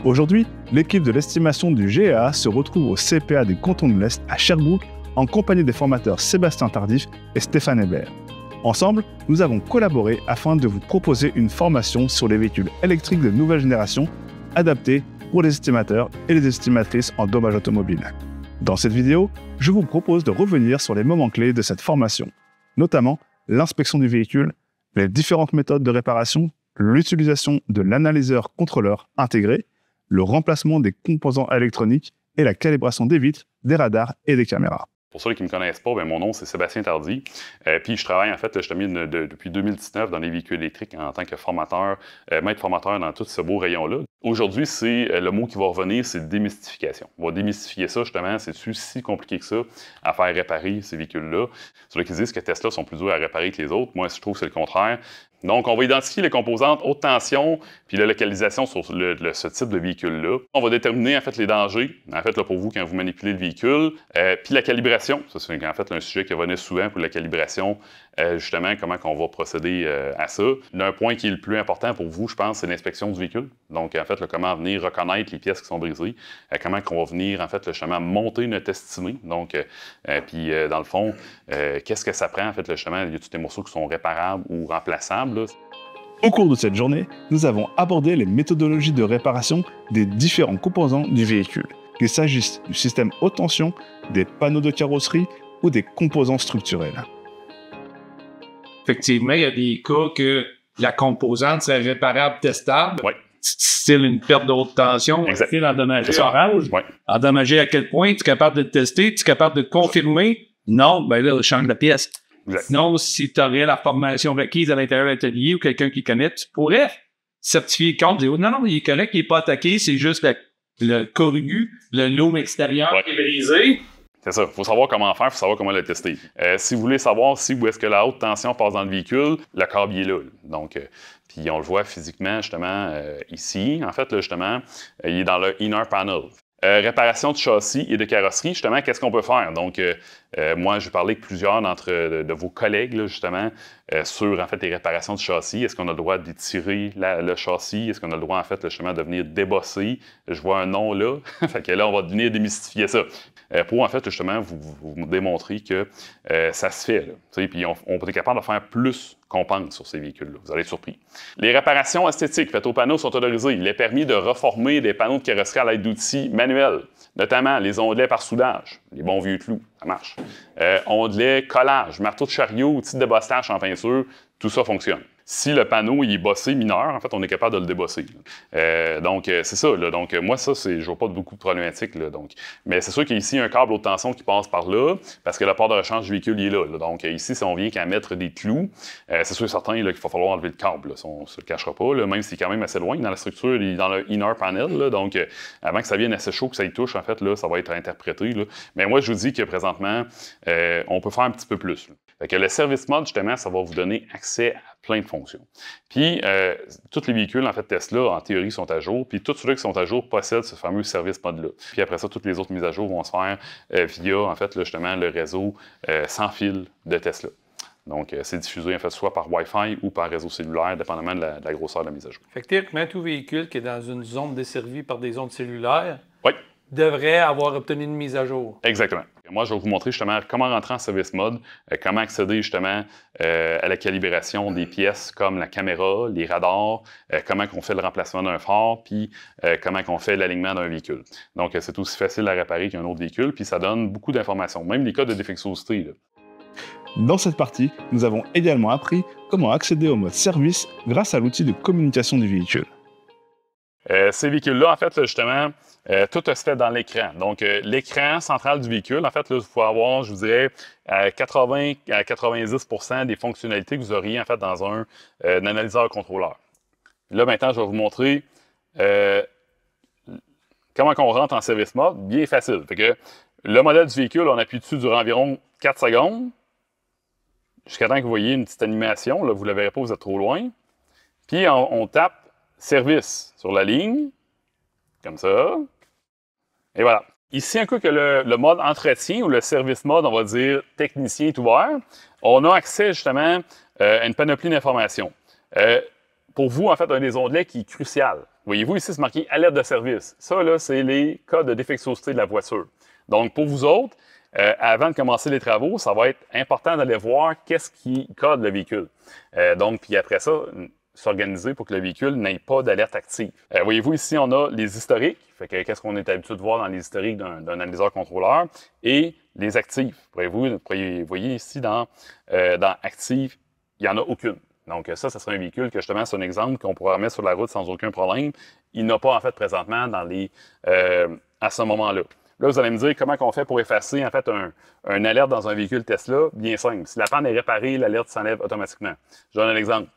Aujourd'hui, l'équipe de l'estimation du GEA se retrouve au CPA des Cantons de l'Est à Sherbrooke en compagnie des formateurs Sébastien Tardif et Stéphane Hébert. Ensemble, nous avons collaboré afin de vous proposer une formation sur les véhicules électriques de nouvelle génération adaptés pour les estimateurs et les estimatrices en dommages automobiles. Dans cette vidéo, je vous propose de revenir sur les moments clés de cette formation, notamment l'inspection du véhicule, les différentes méthodes de réparation, l'utilisation de l'analyseur contrôleur intégré, le remplacement des composants électroniques et la calibration des vitres, des radars et des caméras. Pour ceux qui ne me connaissent pas, mon nom c'est Sébastien Tardy. Puis je travaille en fait, je termine depuis 2019 dans les véhicules électriques en tant que formateur, maître formateur dans tout ce beau rayon-là. Aujourd'hui, c'est le mot qui va revenir, c'est démystification. On va démystifier ça justement, c'est-tu si compliqué que ça à faire réparer ces véhicules-là. Ceux qui disent que Tesla sont plus durs à réparer que les autres, moi je trouve que c'est le contraire. Donc, on va identifier les composantes haute tension puis la localisation sur ce type de véhicule-là. On va déterminer en fait les dangers, en fait là, pour vous quand vous manipulez le véhicule, puis la calibration. Ça, c'est en fait un sujet qui revenait souvent pour la calibration, justement, comment on va procéder à ça. Un point qui est le plus important pour vous, je pense, c'est l'inspection du véhicule. Donc, en fait, là, comment venir reconnaître les pièces qui sont brisées, comment on va venir, en fait, justement, monter notre estimé. Donc, puis, dans le fond, qu'est-ce que ça prend, en fait, là, justement, il y a tous des morceaux qui sont réparables ou remplaçables. Là. Au cours de cette journée, nous avons abordé les méthodologies de réparation des différents composants du véhicule, qu'il s'agisse du système haute tension, des panneaux de carrosserie ou des composants structurels. Effectivement, il y a des cas que la composante serait réparable, testable. Oui. Style une perte de haute tension, style endommagé orange. Oui. Endommagé à quel point? Tu es capable de le tester? Tu es capable de le confirmer? Non, ben là, change la pièce. Exact. Sinon, si tu aurais la formation requise à l'intérieur de l'atelier ou quelqu'un qui connaît, tu pourrais certifier le compte, dire non, il est correct, il n'est pas attaqué, c'est juste le corrugu, le loom extérieur qui est brisé. C'est ça. Il faut savoir comment faire, il faut savoir comment le tester. Si vous voulez savoir où est-ce que la haute tension passe dans le véhicule, le câble est là. Donc, puis on le voit physiquement, justement, ici. En fait, là, justement, il est dans le inner panel. Réparation de châssis et de carrosserie, justement, qu'est-ce qu'on peut faire? Donc, moi, je vais parler avec plusieurs de vos collègues, là, justement, sur, en fait, les réparations de châssis. Est-ce qu'on a le droit d'étirer le châssis? Est-ce qu'on a le droit, en fait, justement, de venir débosser? Je vois un nom là. Fait que là, on va venir démystifier ça. Pour, en fait, justement, vous démontrer que ça se fait, là. Puis on peut être capable de faire plus qu'on pense sur ces véhicules-là. Vous allez être surpris. Les réparations esthétiques faites aux panneaux sont autorisées. Il est permis de reformer des panneaux de carrosserie à l'aide d'outils manuels, notamment les ondelets par soudage, les bons vieux clous, ça marche. Ondelets, collage, marteau de chariot, outils de débostage en peinture, tout ça fonctionne. Si le panneau il est bossé mineur, en fait, on est capable de le débosser. Donc, c'est ça. Là. Donc, moi, ça, je vois pas beaucoup de problématiques. Là, donc. Mais c'est sûr qu'ici, il y a un câble haute tension qui passe par là, parce que la porte de rechange du véhicule il est là. Donc, ici, si on vient qu'à mettre des clous, c'est sûr et certain qu'il va falloir enlever le câble. Là, on ne se le cachera pas, là, même s'il est quand même assez loin dans la structure, il est dans le inner panel. Là, donc, avant que ça vienne assez chaud, que ça y touche, en fait, là, ça va être interprété. Là. Mais moi, je vous dis que présentement, on peut faire un petit peu plus. Là. Fait que le service mode, justement, ça va vous donner accès à plein de fonctions. Puis, tous les véhicules, en fait, Tesla, en théorie, sont à jour. Puis, tous ceux qui sont à jour possèdent ce fameux service mode-là. Puis après ça, toutes les autres mises à jour vont se faire via, en fait, là, justement, le réseau sans fil de Tesla. Donc, c'est diffusé, en fait, soit par Wi-Fi ou par réseau cellulaire, dépendamment de la grosseur de la mise à jour. Fait que théoriquement, tout véhicule qui est dans une zone desservie par des ondes cellulaires oui. devrait avoir obtenu une mise à jour. Exactement. Moi, je vais vous montrer justement comment rentrer en service mode, comment accéder justement à la calibration des pièces comme la caméra, les radars, comment on fait le remplacement d'un phare, puis comment on fait l'alignement d'un véhicule. Donc, c'est aussi facile à réparer qu'un autre véhicule, puis ça donne beaucoup d'informations, même les cas de défectuosité. Là. Dans cette partie, nous avons également appris comment accéder au mode service grâce à l'outil de communication du véhicule. Ces véhicules-là, en fait, là, justement, tout se fait dans l'écran. Donc, l'écran central du véhicule, en fait, là, il faut avoir, je vous dirais, 80 à 90% des fonctionnalités que vous auriez, en fait, dans un analyseur contrôleur. Là, maintenant, je vais vous montrer comment on rentre en service mode. Bien facile. Fait que le modèle du véhicule, on appuie dessus durant environ 4 secondes, jusqu'à temps que vous voyez une petite animation. Là, vous ne la verrez pas, vous êtes trop loin. Puis, on tape service sur la ligne, comme ça. Et voilà. Ici, un coup que le mode entretien ou le service mode, on va dire technicien est ouvert, on a accès justement à une panoplie d'informations. Pour vous, en fait, un des onglets qui est crucial, Voyez-vous ici, c'est marqué « Alerte de service ». Ça, là, c'est les codes de défectuosité de la voiture. Donc, pour vous autres, avant de commencer les travaux, ça va être important d'aller voir qu'est-ce qui code le véhicule. Donc, puis après ça, s'organiser pour que le véhicule n'ait pas d'alerte active. Voyez-vous ici, on a les historiques. Fait que qu'est-ce qu'on est habitué de voir dans les historiques d'un analyseur-contrôleur et les actifs. Vous voyez ici dans actifs, il n'y en a aucune. Donc ça serait un véhicule que justement, c'est un exemple qu'on pourrait remettre sur la route sans aucun problème. Il n'a pas en fait présentement à ce moment-là. Là, vous allez me dire comment on fait pour effacer en fait un alerte dans un véhicule Tesla. Bien simple. Si la panne est réparée, l'alerte s'enlève automatiquement. Je donne un exemple.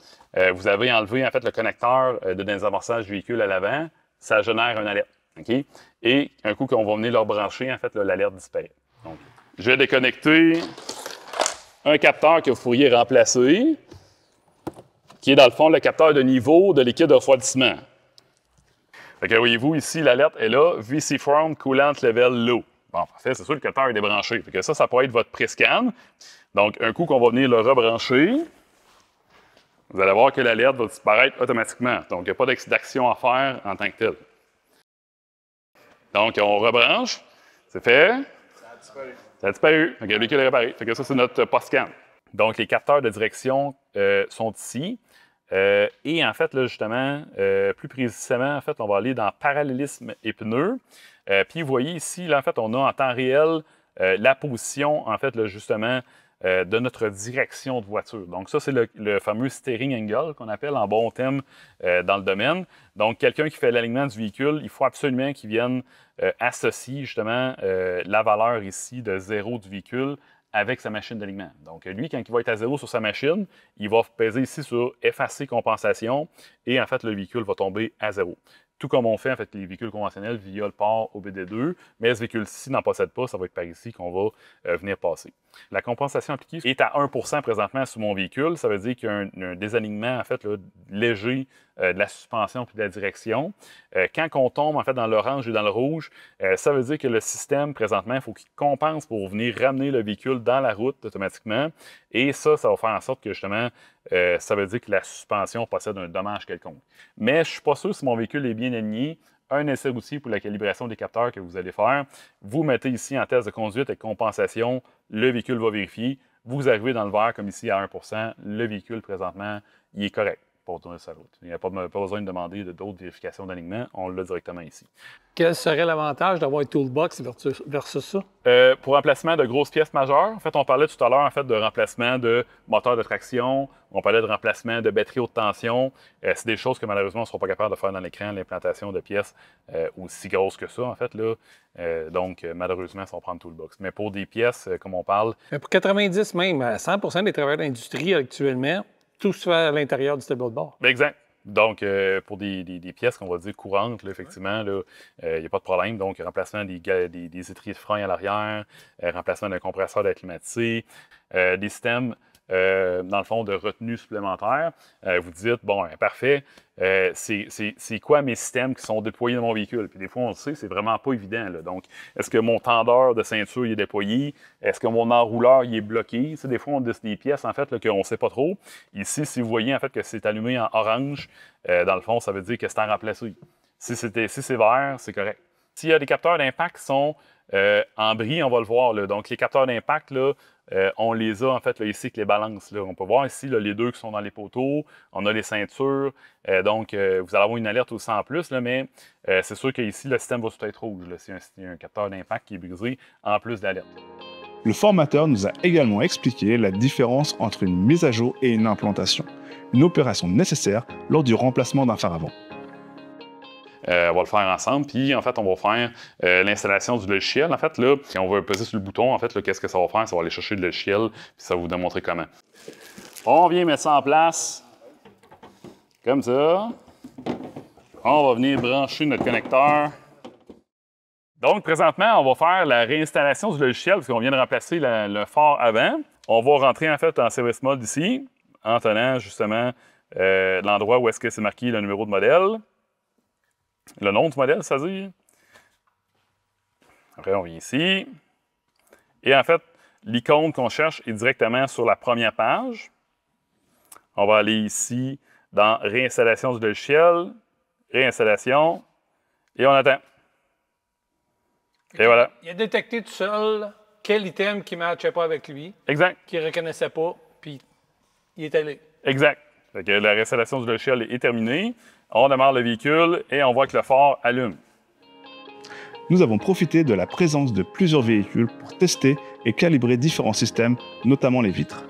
Vous avez enlevé en fait le connecteur de désamorçage du véhicule à l'avant, ça génère une alerte. Okay? Et un coup qu'on va venir leur brancher, en fait, l'alerte disparaît. Donc, je vais déconnecter un capteur que vous pourriez remplacer, qui est dans le fond le capteur de niveau de liquide de refroidissement. Fait que voyez-vous, ici, l'alerte est là, VC Front Coolant Level Low. Bon, en fait, c'est sûr que le capteur est débranché. Fait que ça pourrait être votre pré-scan. Donc, un coup qu'on va venir le rebrancher, vous allez voir que l'alerte va disparaître automatiquement. Donc, il n'y a pas d'action à faire en tant que tel. Donc, on rebranche. C'est fait. Ça a disparu. Ça a disparu. Donc, le véhicule est réparé. Fait que ça, c'est notre post-scan. Donc, les capteurs de direction sont ici. Et en fait, là, justement, plus précisément, en fait, on va aller dans parallélisme et pneus. Puis, vous voyez ici, là, en fait, on a en temps réel la position, en fait, là, justement, de notre direction de voiture. Donc, ça, c'est le fameux steering angle qu'on appelle en bon terme dans le domaine. Donc, quelqu'un qui fait l'alignement du véhicule, il faut absolument qu'il vienne associer, justement, la valeur ici de 0 du véhicule avec sa machine d'alignement. Donc, lui, quand il va être à 0 sur sa machine, il va peser ici sur effacer compensation et en fait, le véhicule va tomber à 0. Tout comme on fait en fait les véhicules conventionnels via le port OBD2, mais ce véhicule-ci n'en possède pas, ça va être par ici qu'on va venir passer. La compensation appliquée est à 1% présentement sur mon véhicule. Ça veut dire qu'il y a un désalignement en fait, là, léger de la suspension puis de la direction. Quand on tombe en fait, dans l'orange et dans le rouge, ça veut dire que le système présentement, il faut qu'il compense pour venir ramener le véhicule dans la route automatiquement. Et ça va faire en sorte que justement, ça veut dire que la suspension possède un dommage quelconque. Mais je ne suis pas sûr si mon véhicule est bien aligné. Un essai routier pour la calibration des capteurs que vous allez faire. Vous mettez ici en test de conduite avec compensation, le véhicule va vérifier. Vous arrivez dans le vert comme ici à 1%, le véhicule présentement, il est correct pour tourner sa route. Il n'y a pas besoin de demander d'autres vérifications d'alignement, on l'a directement ici. Quel serait l'avantage d'avoir un toolbox versus ça? Pour remplacement de grosses pièces majeures, en fait, on parlait tout à l'heure en fait, de remplacement de moteur de traction, on parlait de remplacement de batterie haute tension. C'est des choses que malheureusement, on ne sera pas capable de faire dans l'écran, l'implantation de pièces aussi grosses que ça, en fait. Là. Donc, malheureusement, ça va prendre toolbox. Mais pour des pièces, comme on parle... Mais pour 90 même, 100% des travailleurs d'industrie actuellement, tout se fait à l'intérieur du tableau de bord. Exact. Donc, pour des pièces qu'on va dire courantes, là, effectivement, il n'y a pas de problème. Donc, remplacement des étriers de frein à l'arrière, remplacement d'un compresseur d'air climatisé, des systèmes, dans le fond, de retenue supplémentaire. Vous dites, bon, parfait, c'est quoi mes systèmes qui sont déployés dans mon véhicule? Puis des fois, on le sait, c'est vraiment pas évident. Là. Donc, est-ce que mon tendeur de ceinture il est déployé? Est-ce que mon enrouleur il est bloqué? Tu sais, des fois, on a des pièces, en fait, qu'on ne sait pas trop. Ici, si vous voyez, en fait, que c'est allumé en orange, dans le fond, ça veut dire que c'est en remplacé. Si c'est vert, c'est correct. S'il y a des capteurs d'impact qui sont en bris, on va le voir. Là. Donc, les capteurs d'impact, là, on les a en fait là, ici avec les balances. Là. On peut voir ici là, les deux qui sont dans les poteaux. On a les ceintures. Donc, vous allez avoir une alerte aussi en plus, là, mais c'est sûr qu'ici, le système va tout être rouge. S'il y a un capteur d'impact qui est brisé, en plus d'alerte. Le formateur nous a également expliqué la différence entre une mise à jour et une implantation, une opération nécessaire lors du remplacement d'un phare avant. On va le faire ensemble, puis en fait, on va faire l'installation du logiciel. En fait, là, quand on va peser sur le bouton, en fait, qu'est-ce que ça va faire? Ça va aller chercher le logiciel, puis ça va vous démontrer comment. On vient mettre ça en place, comme ça. On va venir brancher notre connecteur. Donc, présentement, on va faire la réinstallation du logiciel, parce qu'on vient de remplacer le phare avant. On va rentrer, en fait, en service mode ici, en tenant, justement, l'endroit où est-ce que c'est marqué le numéro de modèle. Le nom du modèle, c'est-à-dire. Après, on vient ici. Et en fait, l'icône qu'on cherche est directement sur la première page. On va aller ici dans Réinstallation du logiciel. réinstallation, et on attend. Et voilà. Il a détecté tout seul quel item qui ne matchait pas avec lui, Exact. qu'il ne reconnaissait pas, puis il est allé. Exact. Fait que la réinstallation du logiciel est terminée. On démarre le véhicule et on voit que le phare allume. Nous avons profité de la présence de plusieurs véhicules pour tester et calibrer différents systèmes, notamment les vitres.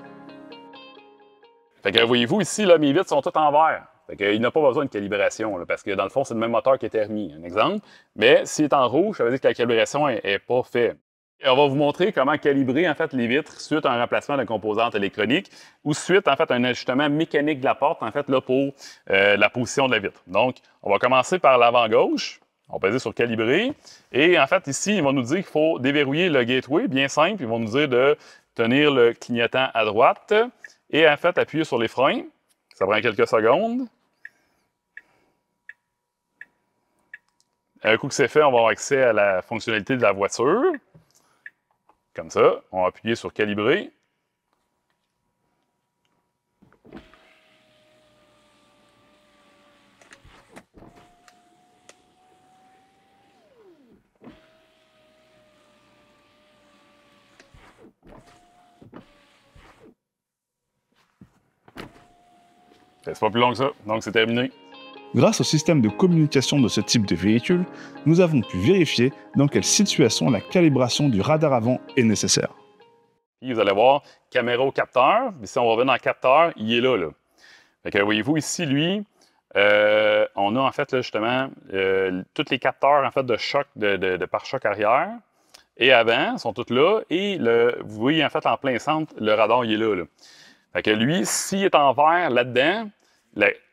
Fait que voyez-vous ici, là, mes vitres sont toutes en verre. Fait qu'il n'a pas besoin de calibration, là, parce que dans le fond, c'est le même moteur qui était remis, un exemple. Mais s'il est en rouge, ça veut dire que la calibration n'est pas faite. Et on va vous montrer comment calibrer en fait les vitres suite à un remplacement de composantes électroniques ou suite en fait à un ajustement mécanique de la porte en fait là pour la position de la vitre. Donc, on va commencer par l'avant gauche. On va peser sur calibrer. Et en fait, ici, ils vont nous dire qu'il faut déverrouiller le gateway, bien simple. Ils vont nous dire de tenir le clignotant à droite et en fait appuyer sur les freins. Ça prend quelques secondes. Un coup que c'est fait, on va avoir accès à la fonctionnalité de la voiture. Comme ça, on va appuyer sur calibrer. C'est pas plus long que ça, donc c'est terminé. Grâce au système de communication de ce type de véhicule, nous avons pu vérifier dans quelle situation la calibration du radar avant est nécessaire. Puis vous allez voir, caméra au capteur. Mais si on revient dans le capteur, il est là. Fait que voyez-vous ici, lui, on a en fait là, justement tous les capteurs en fait, de choc, de pare-choc arrière et avant sont tous là. Et vous voyez en fait en plein centre, le radar il est là. Fait que lui, s'il est en vert là-dedans,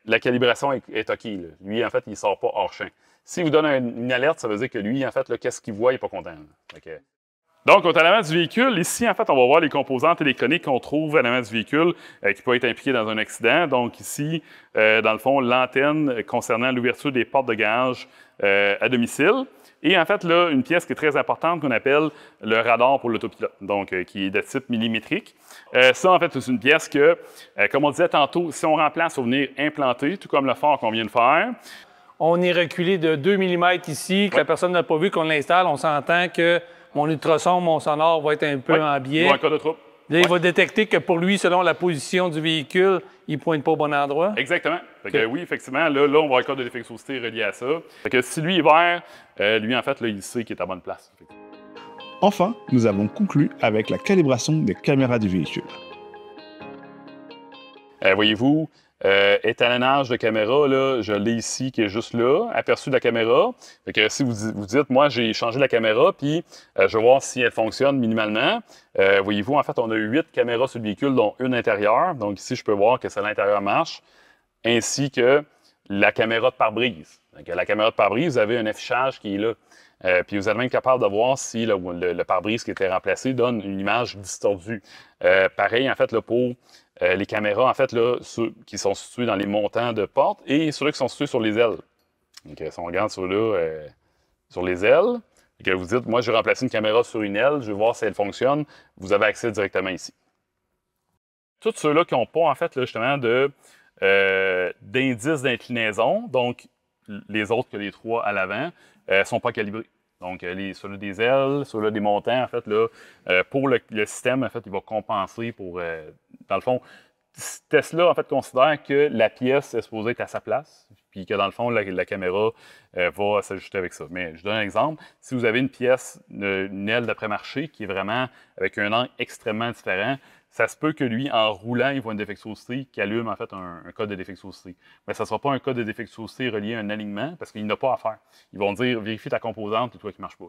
la calibration est OK. Là. Lui, en fait, il ne sort pas hors champ. S'il vous donne une alerte, ça veut dire que lui, en fait, qu'est-ce qu'il voit, il n'est pas content. Donc, au l'avant du véhicule, ici, en fait, on va voir les composantes électroniques qu'on trouve à l'avant du véhicule qui peuvent être impliquées dans un accident. Donc, ici, dans le fond, l'antenne concernant l'ouverture des portes de garage à domicile. Et en fait, là, une pièce qui est très importante qu'on appelle le radar pour l'autopilote, donc qui est de type millimétrique. Ça, en fait, c'est une pièce que, comme on disait tantôt, si on remplace, on va venir implanter, tout comme le phare qu'on vient de faire. On est reculé de 2 mm ici, que la personne n'a pas vu qu'on l'installe. On s'entend que mon ultrason, mon sonore va être un peu en biais. En cas de trouble. Là, il va détecter que pour lui, selon la position du véhicule, il ne pointe pas au bon endroit. Exactement. Fait que, oui, effectivement, là, on va avoir un code de défectuosité relié à ça. Fait que si lui est vert, lui, en fait, là, il sait qu'il est à bonne place. Enfin, nous avons conclu avec la calibration des caméras du véhicule. Voyez-vous, étalonnage de caméra, là, je l'ai ici qui est juste là, aperçu de la caméra. Fait que si vous dites, moi, j'ai changé la caméra, puis je vais voir si elle fonctionne minimalement. Voyez-vous, en fait, on a 8 caméras sur le véhicule, dont une intérieure. Donc ici, je peux voir que celle à l'intérieur marche, ainsi que la caméra de pare-brise. Donc, la caméra de pare-brise, vous avez un affichage qui est là. Puis vous êtes même capable de voir si le pare-brise qui était remplacé donne une image distordue. Pareil, en fait, là, pour les caméras, en fait, là, ceux qui sont situés dans les montants de porte et ceux-là qui sont situés sur les ailes. Donc, si on regarde ceux-là sur les ailes, et que vous dites, moi, je vais remplacer une caméra sur une aile, je vais voir si elle fonctionne, vous avez accès directement ici. Tous ceux-là qui n'ont pas, en fait, là, justement, d'indices d'inclinaison, donc les autres que les 3 à l'avant, ne sont pas calibrés. Donc, ceux-là des ailes, ceux-là des montants, en fait, là, pour le système, en fait, il va compenser pour, dans le fond, Tesla, en fait, considère que la pièce est supposée être à sa place, puis que, dans le fond, la caméra va s'ajuster avec ça. Mais je donne un exemple. Si vous avez une pièce, une aile d'après-marché qui est vraiment avec un angle extrêmement différent, ça se peut que lui, en roulant, il voit une défectuosité qui allume en fait un code de défectuosité. Mais ça ne sera pas un code de défectuosité relié à un alignement parce qu'il n'a pas à faire. Ils vont dire vérifie ta composante et toi qui ne marche pas.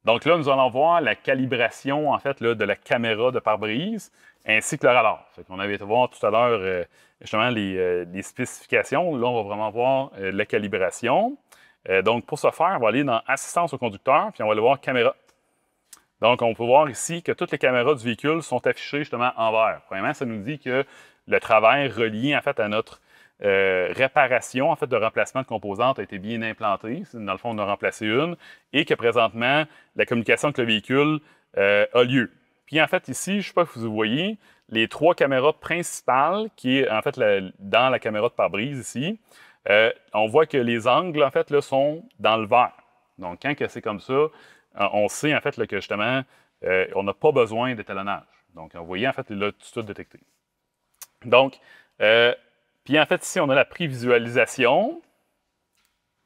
Donc là, nous allons voir la calibration en fait là, de la caméra de pare-brise ainsi que le radar. On avait été voir tout à l'heure justement les spécifications. Là, on va vraiment voir la calibration. Donc pour ce faire, on va aller dans assistance au conducteur puis on va aller voir caméra. Donc, on peut voir ici que toutes les caméras du véhicule sont affichées justement en vert. Premièrement, ça nous dit que le travail relié en fait à notre réparation en fait de remplacement de composantes a été bien implanté. Dans le fond, on a remplacé une et que présentement, la communication avec le véhicule a lieu. Puis en fait, ici, je ne sais pas si vous voyez, les 3 caméras principales qui est en fait dans la caméra de pare-brise ici, on voit que les angles, en fait, là, sont dans le vert. Donc, quand c'est comme ça, on sait, en fait, là, que justement, on n'a pas besoin d'étalonnage. Donc, vous voyez, en fait, là, tout détecté. Donc, puis en fait, ici, on a la prévisualisation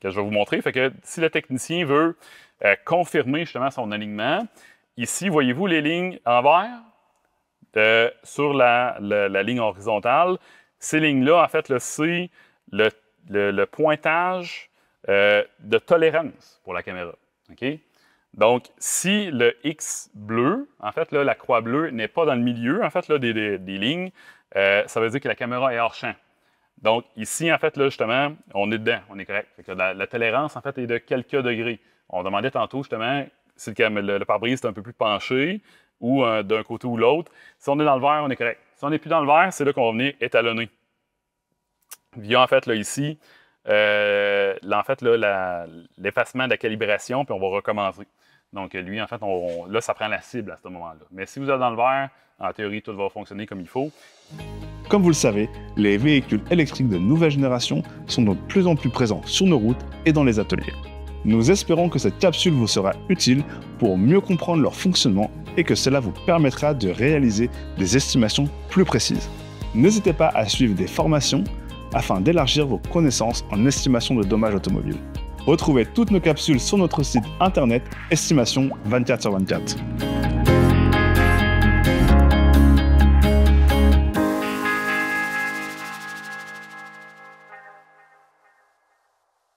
que je vais vous montrer. Fait que si le technicien veut confirmer justement son alignement, ici, voyez-vous les lignes en vert sur la ligne horizontale. Ces lignes-là, en fait, c'est le pointage de tolérance pour la caméra. Okay? Donc, si le X bleu, en fait, là, la croix bleue n'est pas dans le milieu, en fait, là, des lignes, ça veut dire que la caméra est hors champ. Donc, ici, en fait, là, justement, on est dedans, on est correct. Fait que la tolérance, en fait, est de quelques degrés. On demandait tantôt, justement, si le pare-brise est un peu plus penché ou d'un côté ou l'autre. Si on est dans le vert, on est correct. Si on n'est plus dans le vert, c'est là qu'on va venir étalonner. Via, en fait, là, ici, en fait, là, l'effacement de la calibration, puis on va recommencer. Donc, lui, en fait, là, ça prend la cible à ce moment-là. Mais si vous êtes dans le vert, en théorie, tout va fonctionner comme il faut. Comme vous le savez, les véhicules électriques de nouvelle génération sont de plus en plus présents sur nos routes et dans les ateliers. Nous espérons que cette capsule vous sera utile pour mieux comprendre leur fonctionnement et que cela vous permettra de réaliser des estimations plus précises. N'hésitez pas à suivre des formations afin d'élargir vos connaissances en estimation de dommages automobiles. Retrouvez toutes nos capsules sur notre site internet Estimation 24/24.